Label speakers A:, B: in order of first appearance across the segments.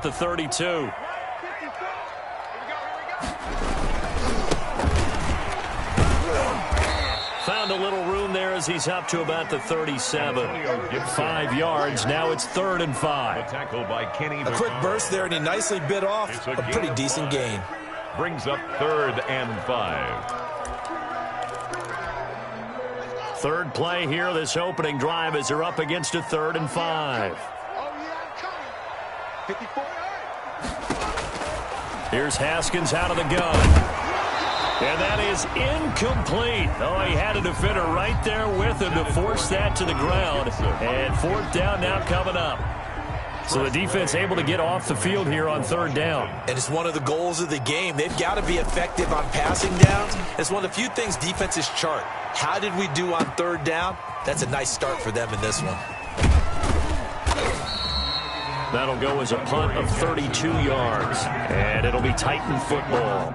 A: The 32. Found a little room there as he's up to about the 37. 5 yards. Now it's 3rd and 5.
B: A quick burst there, and he nicely bit off a pretty decent gain.
C: Brings up 3rd and 5.
A: Third play here, this opening drive, as they're up against a 3rd and 5. Here's Haskins out of the gun. And that is incomplete. Oh, he had a defender right there with him to force that to the ground. And 4th down now coming up. So the defense able to get off the field here on 3rd down.
B: And it's one of the goals of the game. They've got to be effective on passing downs. It's one of the few things defenses chart. How did we do on 3rd down? That's a nice start for them in this one.
A: That'll go as a punt of 32 yards. And it'll be Titan football.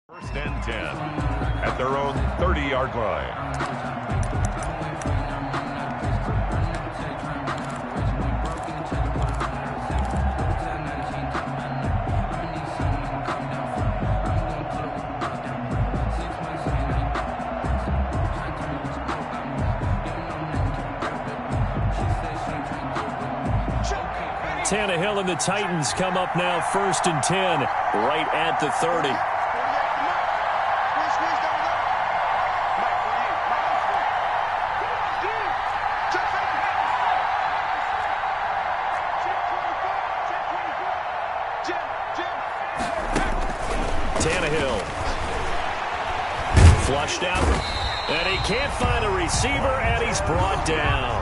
C: First and 10 at their own 30-yard line.
A: Tannehill and the Titans come up now 1st and 10, right at the 30. Tannehill flushed out, and he can't find a receiver, and he's brought down.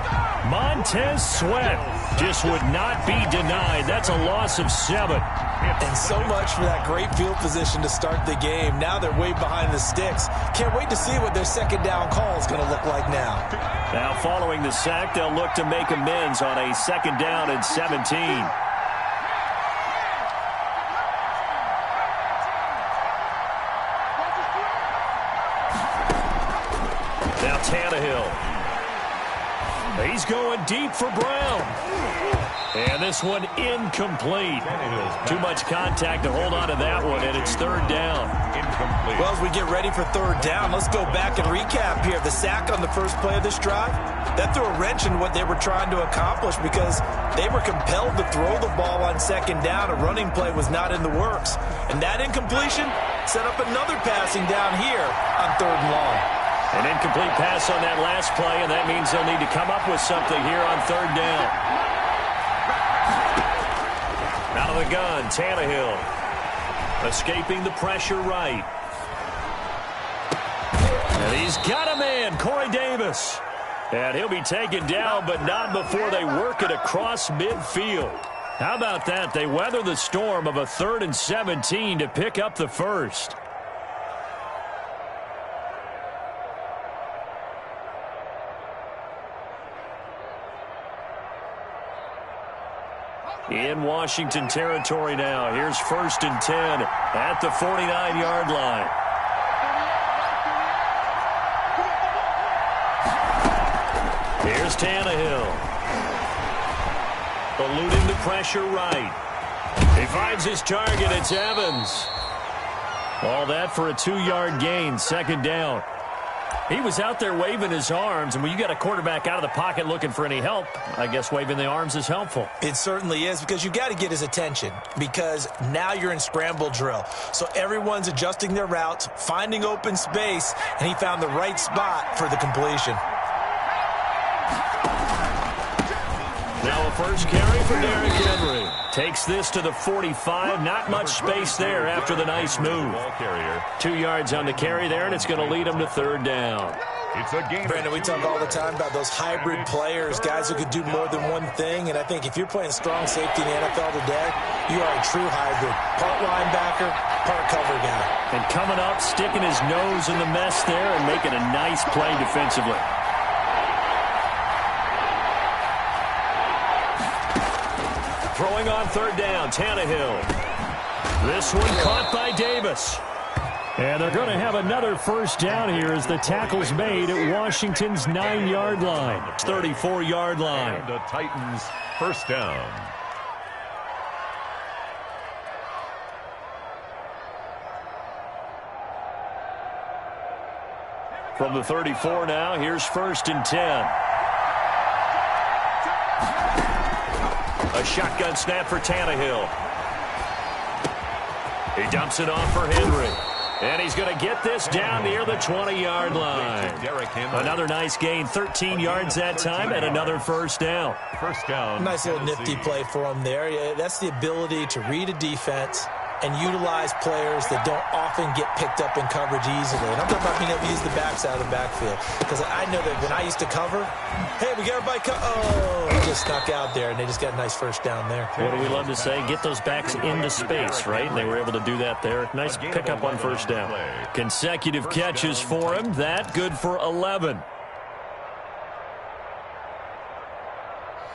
A: Montez Sweat just would not be denied. That's a loss of 7.
B: And so much for that great field position to start the game. Now they're way behind the sticks. Can't wait to see what their 2nd down call is going to look like now.
A: Now following the sack, they'll look to make amends on a 2nd down and 17. Now Tannehill. He's going deep for Brown. And this one incomplete. Too much contact to hold on to that one, and it's 3rd down.
C: Incomplete.
B: Well, as we get ready for 3rd down, let's go back and recap here. The sack on the first play of this drive, that threw a wrench in what they were trying to accomplish because they were compelled to throw the ball on 2nd down. A running play was not in the works. And that incompletion set up another passing down here on 3rd and long.
A: An incomplete pass on that last play, and that means they'll need to come up with something here on 3rd down. Out of the gun, Tannehill. Escaping the pressure right. And he's got a man, Corey Davis. And he'll be taken down, but not before they work it across midfield. How about that? They weather the storm of a 3rd and 17 to pick up the first. In Washington territory now. Here's 1st and 10 at the 49-yard line. Here's Tannehill. Eluding the pressure right. He finds his target. It's Evans. All that for a 2-yard gain. 2nd down. He was out there waving his arms, and when you got a quarterback out of the pocket looking for any help, I guess waving the arms is helpful.
B: It certainly is, because you got to get his attention, because now you're in scramble drill. So everyone's adjusting their routes, finding open space, and he found the right spot for the completion.
A: Now a first carry for Derrick Henry. Takes this to the 45. Not much space there after the nice move. 2 yards on the carry there, and it's going to lead him to 3rd down.
C: It's a gain.
B: Brandon, we talk all the time about those hybrid players, guys who could do more than one thing. And I think if you're playing strong safety in the NFL today, you are a true hybrid. Part linebacker, part cover guy.
A: And coming up, sticking his nose in the mess there and making a nice play defensively. Throwing on third down, Tannehill. This one caught by Davis. And they're going to have another first down here as the tackle's made at Washington's 9-yard line. 34-yard line.
C: And the Titans first down.
A: From the 34 now, here's 1st and 10. A shotgun snap for Tannehill. He dumps it off for Henry. And he's going to get this down near the 20-yard line. Another nice gain, 13 yards that time, and another first down.
C: First down.
B: Nice little nifty play for him there. Yeah, that's the ability to read a defense and utilize players that don't often get picked up in coverage easily. And I'm talking about being able to use the backside of the backfield. Because I know that when I used to cover, hey, we got everybody he just snuck out there, and they just got a nice first down there.
A: What do we love to say? Get those backs into space, right? And they were able to do that there. Nice pickup on first down. Consecutive catches for him. That good for 11.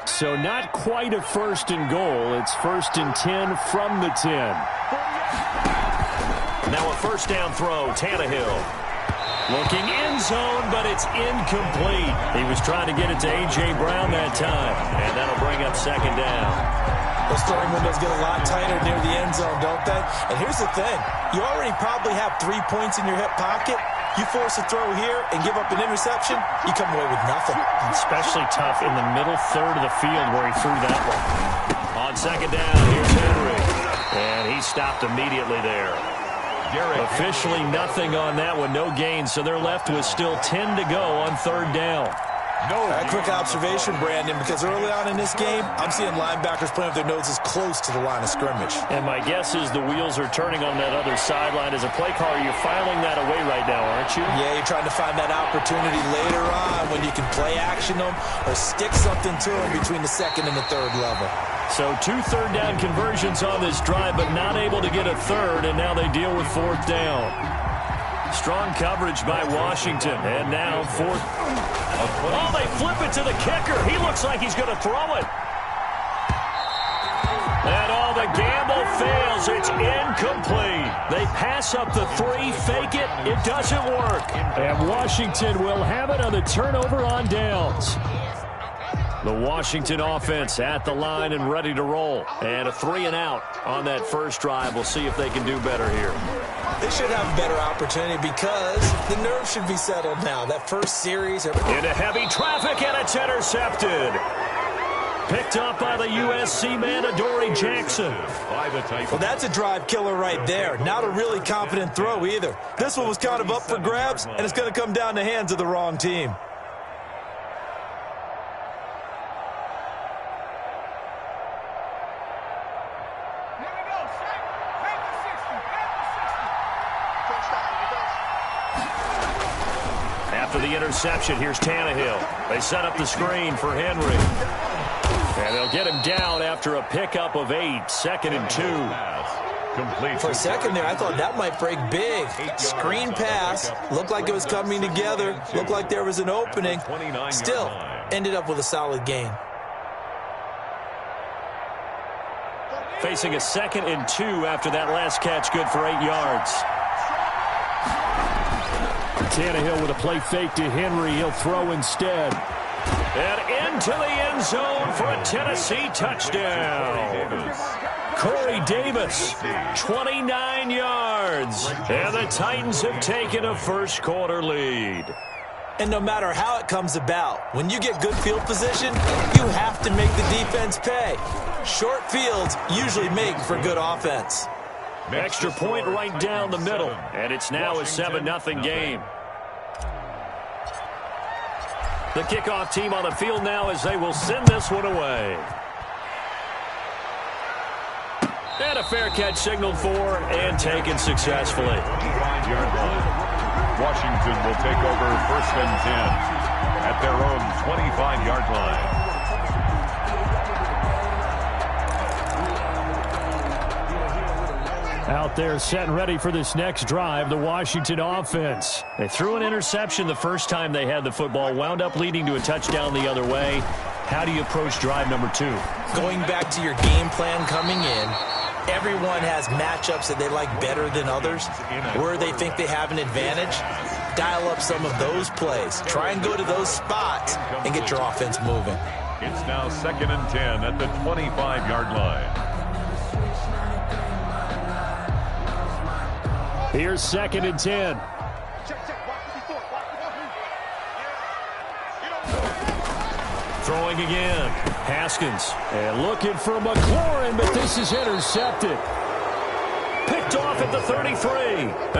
A: So not quite a 1st and goal. It's 1st and 10 from the 10. Now a first down throw, Tannehill. Looking end zone, but it's incomplete. He was trying to get it to A.J. Brown that time, and that'll bring up 2nd down.
B: Those throwing windows get a lot tighter near the end zone, don't they? And here's the thing. You already probably have 3 points in your hip pocket. You force a throw here and give up an interception, you come away with nothing.
A: Especially tough in the middle third of the field where he threw that one. On 2nd down, here's Henry. And he stopped immediately there. Officially nothing on that one, no gain, so they're left with still 10 to go on 3rd down.
B: A quick observation, Brandon, because early on in this game, I'm seeing linebackers playing with their noses close to the line of scrimmage.
A: And my guess is the wheels are turning on that other sideline. As a play caller, you're filing that away right now, aren't you?
B: Yeah, you're trying to find that opportunity later on when you can play action them or stick something to them between the 2nd and the 3rd level.
A: So 2 third down conversions on this drive, but not able to get a 3rd, and now they deal with 4th down. Strong coverage by Washington, and now 4th. Oh, they flip it to the kicker. He looks like he's going to throw it. And all the gamble fails. It's incomplete. They pass up the 3, fake it. It doesn't work. And Washington will have it on the turnover on downs. The Washington offense at the line and ready to roll. And a 3 and out on that first drive. We'll see if they can do better here.
B: They should have a better opportunity because the nerves should be settled now. That first series.
A: Into heavy traffic, and it's intercepted. Picked up by the USC man, Adoree Jackson.
B: Well, that's a drive killer right there. Not a really confident throw either. This one was kind of up for grabs, and it's going to come down the hands of the wrong team.
A: After the interception, here's Tannehill. They set up the screen for Henry. And they'll get him down after a pickup of 8, 2nd and 2.
B: For a second there, I thought that might break big. Screen pass. Looked like it was coming together. Looked like there was an opening. Still, ended up with a solid gain.
A: Facing a 2nd and 2 after that last catch, good for 8 yards. Tannehill with a play fake to Henry. He'll throw instead. And into the end zone for a Tennessee touchdown. Corey Davis, 29 yards. And the Titans have taken a first quarter lead.
B: And no matter how it comes about, when you get good field position, you have to make the defense pay. Short fields usually make for good offense.
A: Extra point right down the middle. And it's now a 7-0 game. The kickoff team on the field now as they will send this one away. And a fair catch signaled for and taken successfully.
C: Washington will take over 1st and 10 at their own 25-yard line.
A: Out there set and ready for this next drive, the Washington offense. They threw an interception the first time they had the football, wound up leading to a touchdown the other way. How do you approach drive number 2?
B: Going back to your game plan coming in, everyone has matchups that they like better than others. Where they think they have an advantage, dial up some of those plays. Try and go to those spots and get your offense moving.
C: It's now 2nd and 10 at the 25-yard line.
A: Here's 2nd and 10. Throwing again. Haskins. And looking for McLaurin, but this is intercepted. Picked off at the 33.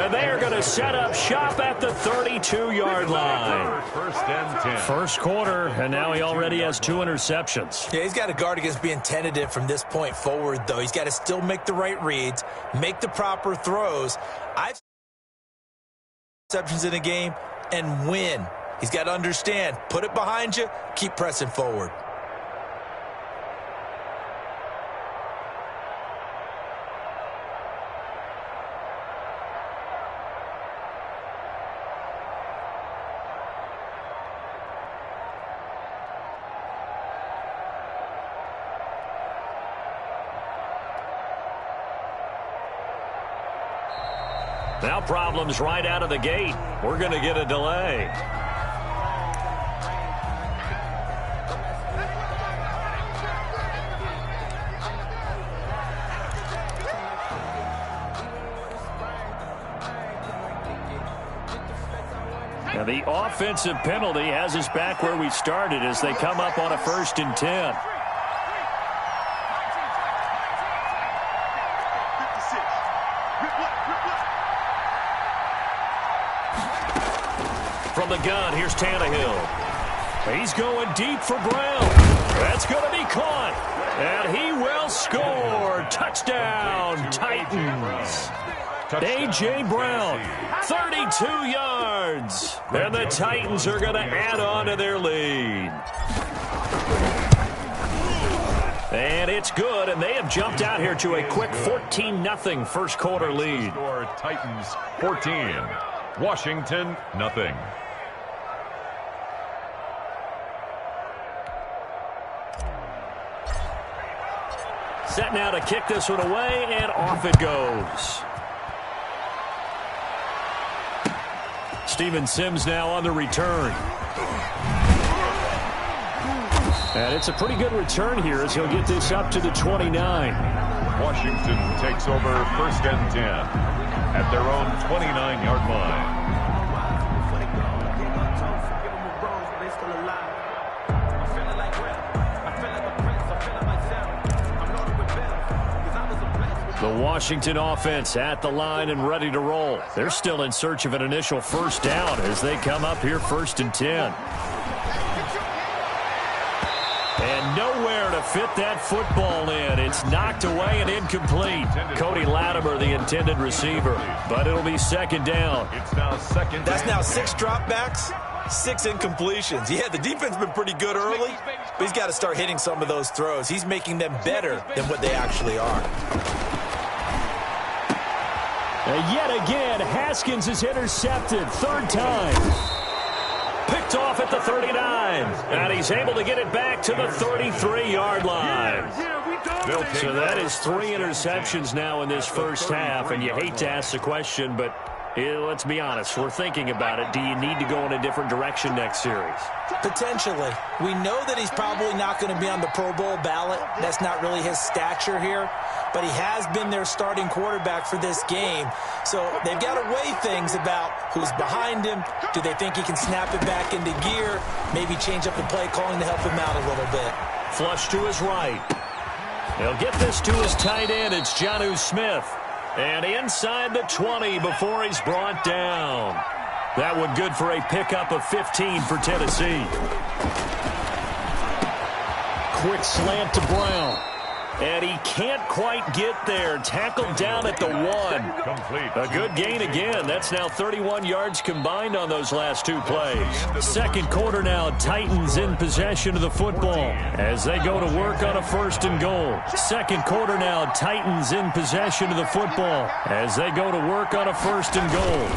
A: And they are going to set up shop at the 32-yard line.
C: 1st and 10.
A: First quarter, and now he already has 2 interceptions.
B: Yeah, he's got to guard against being tentative from this point forward, though. He's got to still make the right reads, make the proper throws. I've seen interceptions in a game and win. He's got to understand, put it behind you, keep pressing forward.
A: Now problems right out of the gate. We're going to get a delay. Now the offensive penalty has us back where we started as they come up on a 1st and 10. From the gun, here's Tannehill. He's going deep for Brown. That's going to be caught. And he will score. Touchdown, Titans. A.J. Brown, 32 yards. And the Titans are going to add on to their lead. And it's good, and they have jumped out here to a quick 14-0 first quarter lead.
C: Titans 14, Washington nothing.
A: Set now to kick this one away, and off it goes. Steven Sims now on the return. And it's a pretty good return here as he'll get this up to the 29.
C: Washington takes over 1st and 10 at their own 29-yard line.
A: The Washington offense at the line and ready to roll. They're still in search of an initial first down as they come up here 1st and 10. And nowhere to fit that football in. It's knocked away and incomplete. Cody Latimer, the intended receiver. But it'll be 2nd down.
C: It's now 2nd.
B: That's now 6 dropbacks, 6 incompletions. Yeah, the defense has been pretty good early, but he's got to start hitting some of those throws. He's making them better than what they actually are.
A: And yet again, Haskins is intercepted. 3rd time. Picked off at the 39. And he's able to get it back to the 33-yard line. So that is 3 interceptions now in this first half. And you hate to ask the question, but let's be honest. We're thinking about it. Do you need to go in a different direction next series?
B: Potentially. We know that he's probably not going to be on the Pro Bowl ballot. That's not really his stature here. But he has been their starting quarterback for this game. So they've got to weigh things about who's behind him. Do they think he can snap it back into gear? Maybe change up the play calling to help him out a little bit.
A: Flush to his right. He'll get this to his tight end. It's Jonnu Smith. And inside the 20 before he's brought down. That one good for a pickup of 15 for Tennessee. Quick slant to Brown. And he can't quite get there. Tackled down at the 1.
C: Complete.
A: A good gain again. That's now 31 yards combined on those last 2 plays. Second quarter now. Titans in possession of the football as they go to work on a 1st and goal. Second quarter now. Titans in possession of the football as they go to work on a 1st and goal.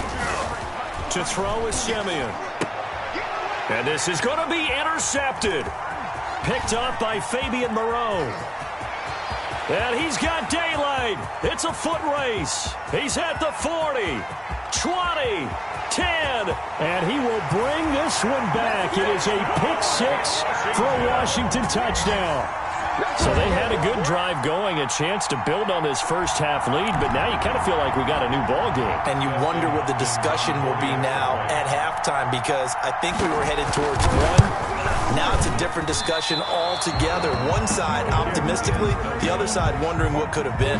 A: To throw is Simeon. And this is going to be intercepted. Picked off by Fabian Moreau. And he's got daylight. It's a foot race. He's at the 40, 20, 10, and he will bring this one back. It is a pick 6 for a Washington touchdown. So they had a good drive going, a chance to build on this first half lead, but now you kind of feel like we got a new ball game.
B: And you wonder what the discussion will be now at halftime, because I think we were headed towards 1. Now it's a different discussion altogether. One side optimistically, the other side wondering what could have been.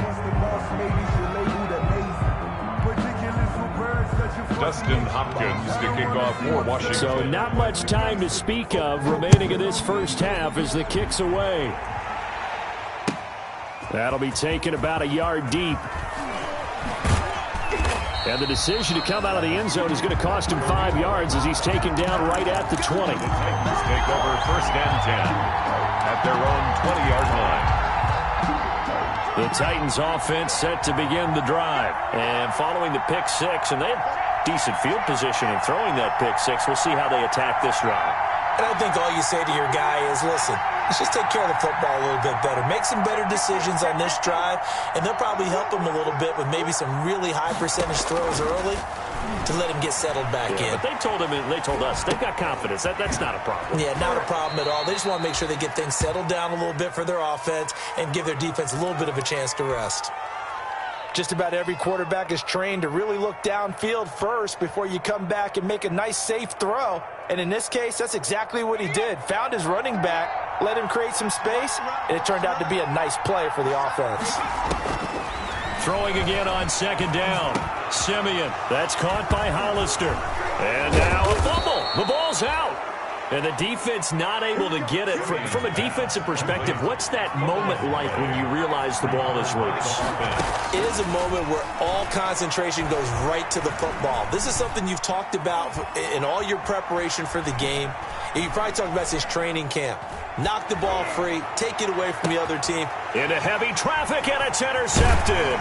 C: Dustin Hopkins to kick off for Washington.
A: So not much time to speak of remaining in this first half as the kick's away. That'll be taken about a yard deep. And the decision to come out of the end zone is going to cost him 5 yards as he's taken down right at the 20.
C: The Titans take over 1st and 10 at their own 20-yard line.
A: The Titans offense set to begin the drive. And following the pick 6, and they have decent field position in throwing that pick 6. We'll see how they attack this drive.
B: And I think all you say to your guy is, listen, let's just take care of the football a little bit better. Make some better decisions on this drive, and they'll probably help him a little bit with maybe some really high percentage throws early to let him get settled back in.
A: But they told him, and they told us, they've got confidence. That's not a problem.
B: Yeah, not a problem at all. They just want to make sure they get things settled down a little bit for their offense and give their defense a little bit of a chance to rest. Just about every quarterback is trained to really look downfield first before you come back and make a nice, safe throw. And in this case, that's exactly what he did. Found his running back, let him create some space, and it turned out to be a nice play for the offense.
A: Throwing again on 2nd down. Simeon, that's caught by Hollister. And now a fumble. The ball's out. And the defense not able to get it. From a defensive perspective, what's that moment like when you realize the ball is loose?
B: It is a moment where all concentration goes right to the football. This is something you've talked about in all your preparation for the game. And you probably talked about since training camp. Knock the ball free, take it away from the other team.
A: Into heavy traffic, and it's intercepted.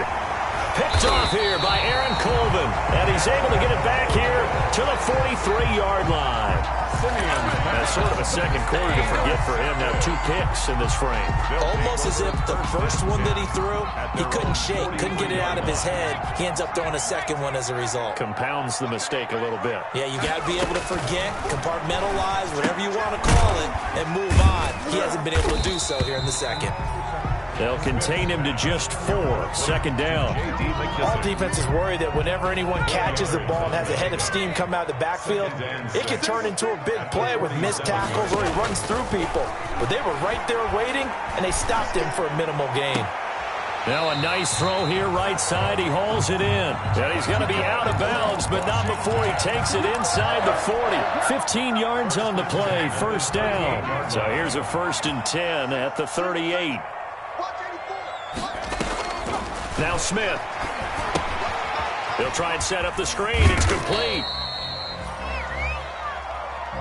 A: Picked off here by Aaron Colvin. And he's able to get it back here to the 43-yard line. That's sort of a second quarter to forget for him. Now 2 picks in this frame.
B: Almost as if the first one that he threw, he couldn't shake, couldn't get it out of his head. He ends up throwing a second one as a result.
A: Compounds the mistake a little bit.
B: Yeah, you got to be able to forget, compartmentalize, whatever you want to call it, and move on. He hasn't been able to do so here in the second.
A: They'll contain him to just 4. 2nd down.
B: All defenses worry that whenever anyone catches the ball and has a head of steam come out of the backfield, it can turn into a big play with missed tackles or he runs through people. But they were right there waiting, and they stopped him for a minimal gain.
A: Now a nice throw here right side. He hauls it in. And he's going to be out of bounds, but not before he takes it inside the 40. 15 yards on the play. 1st down. So here's a 1st and 10 at the 38. Now Smith. He'll try and set up the screen. It's complete.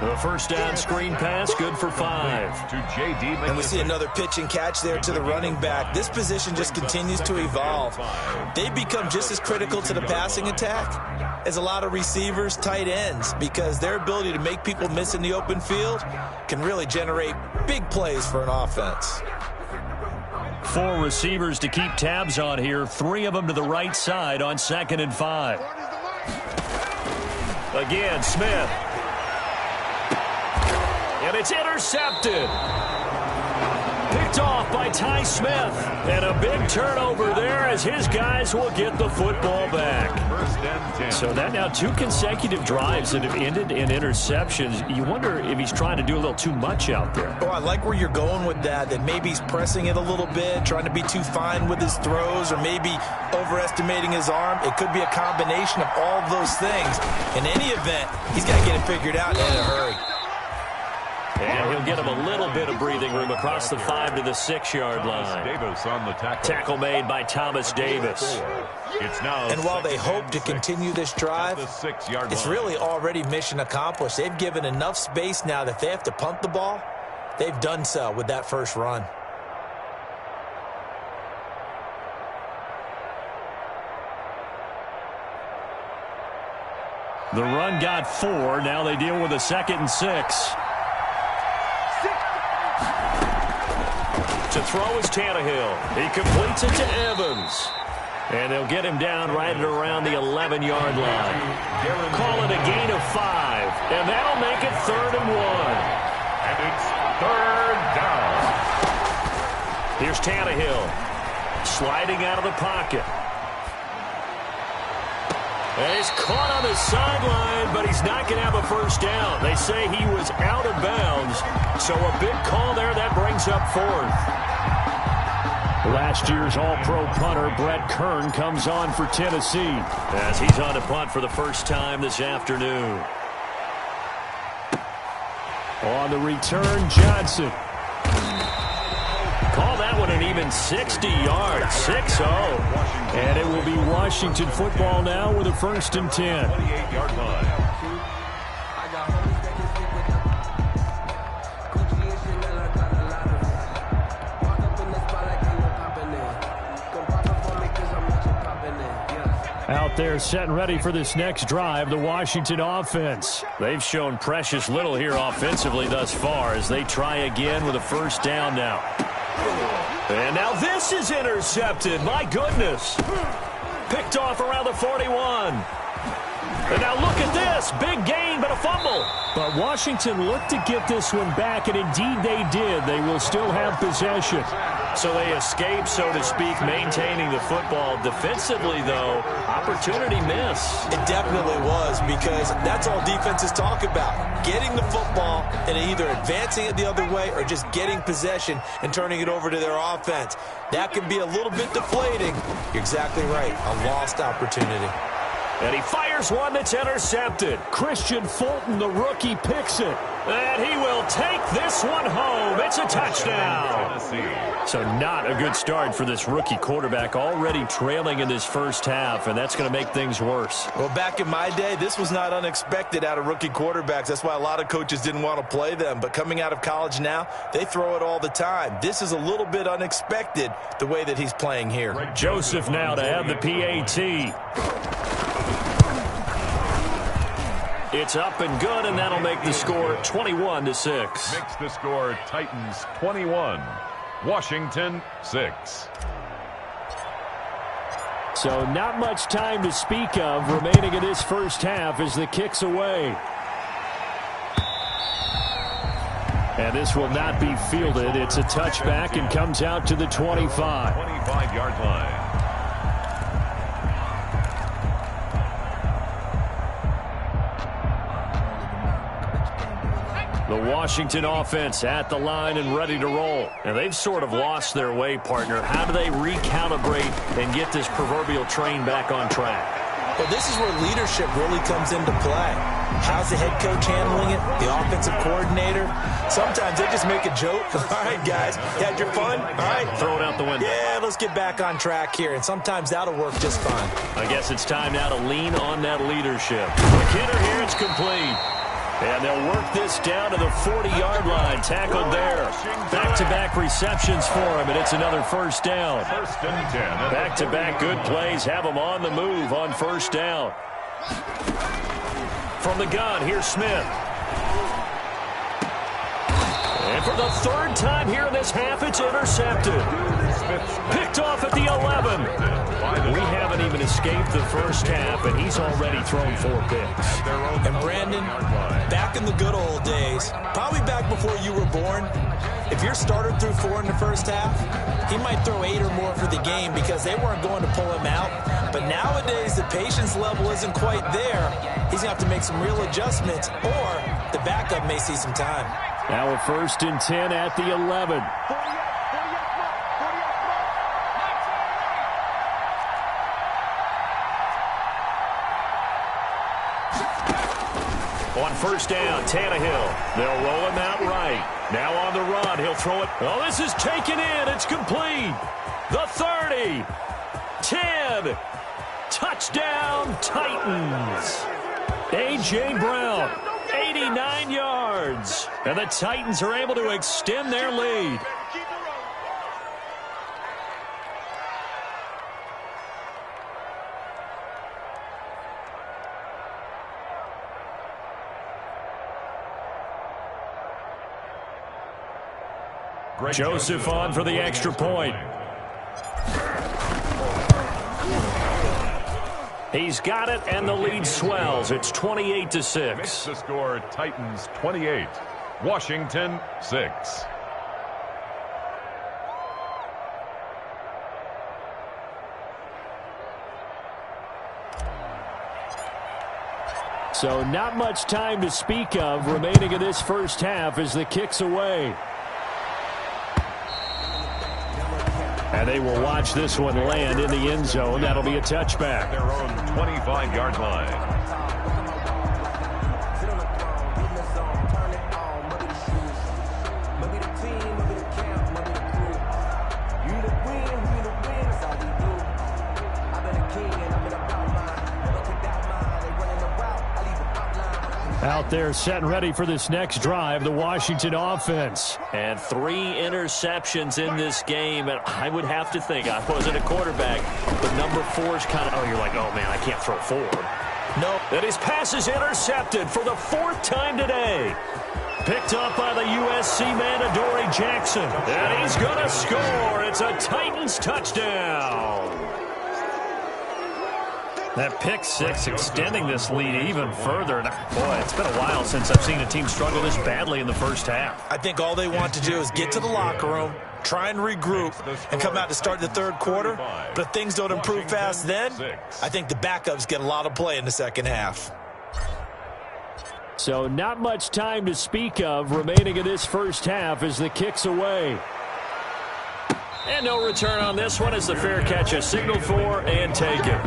A: The 1st down screen pass, good for 5.
C: To J.D.
B: And we see another pitch and catch there to the running back. This position just continues to evolve. They become just as critical to the passing attack as a lot of receivers, tight ends, because their ability to make people miss in the open field can really generate big plays for an offense.
A: 4 receivers to keep tabs on here. 3 of them to the right side on 2nd and 5. Again, Smith. And it's intercepted. Picked off by Ty Smith. And a big turnover there as his guys will get the football back.
C: 1st and 10.
A: So that now 2 consecutive drives that have ended in interceptions. You wonder if he's trying to do a little too much out there.
B: Oh, I like where you're going with that maybe he's pressing it a little bit, trying to be too fine with his throws, or maybe overestimating his arm. It could be a combination of all of those things. In any event, he's got to get it figured out in a hurry.
A: And he'll get him a little bit of breathing room across the 5 to the 6-yard line.
C: Davis on the tackle.
A: Tackle made by Thomas Davis.
C: It's now
B: and while they hope to continue this drive, it's really already mission accomplished. They've given enough space now that if they have to punt the ball, they've done so with that first run.
A: The run got 4. Now they deal with a 2nd and 6. To throw is Tannehill. He completes it to Evans. And they'll get him down right at around the 11-yard line. Call it a gain of 5. And that'll make it 3rd and 1.
C: And it's 3rd down.
A: Here's Tannehill. Sliding out of the pocket. And he's caught on the sideline, but he's not going to have a first down. They say he was out of bounds. So a big call there. That brings up 4th. Last year's All-Pro punter Brett Kern comes on for Tennessee as he's on to punt for the first time this afternoon. On the return, Johnson. Call that one an even 60 yards, 6-0. And it will be Washington football now with a 1st and 10.
C: 28-yard line.
A: Out there set and ready for this next drive, the Washington offense. They've shown precious little here offensively thus far as they try again with a first down now. And now this is intercepted. My goodness. Picked off around the 41. And now look at this. Big gain, but a fumble. But Washington looked to get this one back, and indeed they did. They will still have possession. So they escape, so to speak, maintaining the football. Defensively, though, opportunity miss.
B: It definitely was, because that's all defenses talk about. Getting the football and either advancing it the other way or just getting possession and turning it over to their offense. That can be a little bit deflating. You're exactly right. A lost opportunity.
A: And he fires one that's intercepted. Christian Fulton, the rookie, picks it. And he will take this one home. It's a touchdown. So not a good start for this rookie quarterback, already trailing in this first half, and that's going to make things worse.
B: Well, back in my day, this was not unexpected out of rookie quarterbacks. That's why a lot of coaches didn't want to play them. But coming out of college now, they throw it all the time. This is a little bit unexpected, the way that he's playing here.
A: Joseph now to have the PAT. It's up and good, and that'll make the score 21-6.
C: Makes the score Titans 21, Washington 6.
A: So not much time to speak of remaining in this first half as the kick's away. And this will not be fielded. It's a touchback and comes out to the 25.
C: 25-yard line.
A: The Washington offense at the line and ready to roll. And they've sort of lost their way, partner. How do they recalibrate and get this proverbial train back on track?
B: Well, this is where leadership really comes into play. How's the head coach handling it? The offensive coordinator? Sometimes they just make a joke. All right, guys, you had your fun? All right.
A: Throw it out the window.
B: Yeah, let's get back on track here. And sometimes that'll work just fine.
A: I guess it's time now to lean on that leadership. McKinnon here, it's complete. And they'll work this down to the 40-yard line. Tackled there. Back-to-back receptions for him, and it's another first down.
C: 1st and 10.
A: Back-to-back good plays have them on the move on first down. From the gun, here's Smith. And for the 3rd time here in this half, it's intercepted. Picked off at the 11. We haven't even escaped the first half, and he's already thrown 4 picks.
B: And Brandon, back in the good old days, probably back before you were born, if your starter threw 4 in the first half, he might throw 8 or more for the game because they weren't going to pull him out. But nowadays, the patience level isn't quite there. He's going to have to make some real adjustments, or the backup may see some time.
A: Now a 1st and 10 at the 11. On first down, Tannehill. They'll roll him out right. Now on the run. He'll throw it. Oh, this is taken in. It's complete. The 30. 10. Touchdown, Titans. A.J. Brown, 89 yards. And the Titans are able to extend their lead. Joseph on for the extra point. He's got it, and the lead swells. It's 28-6.
C: Makes the score Titans 28, Washington 6.
A: So not much time to speak of remaining in this first half as the kick's away. And they will watch this one land in the end zone. That'll be a touchback.
C: Their own 25-yard line.
A: Out there set and ready for this next drive, the Washington offense. And 3 interceptions in this game. And I would have to think, I wasn't a quarterback, but number 4 is kind of, oh, you're like, oh, man, I can't throw 4. No. And his pass is intercepted for the 4th time today. Picked up by the USC man, Adoree Jackson. And he's going to score. It's a Titans touchdown. That pick 6 extending this lead even further. Boy, it's been a while since I've seen a team struggle this badly in the first half.
B: I think all they want to do is get to the locker room, try and regroup, and come out to start the third quarter. But if things don't improve fast then, I think the backups get a lot of play in the second half.
A: So not much time to speak of remaining in this first half as the kick's away. And no return on this one as the fair catch is signaled for and taken.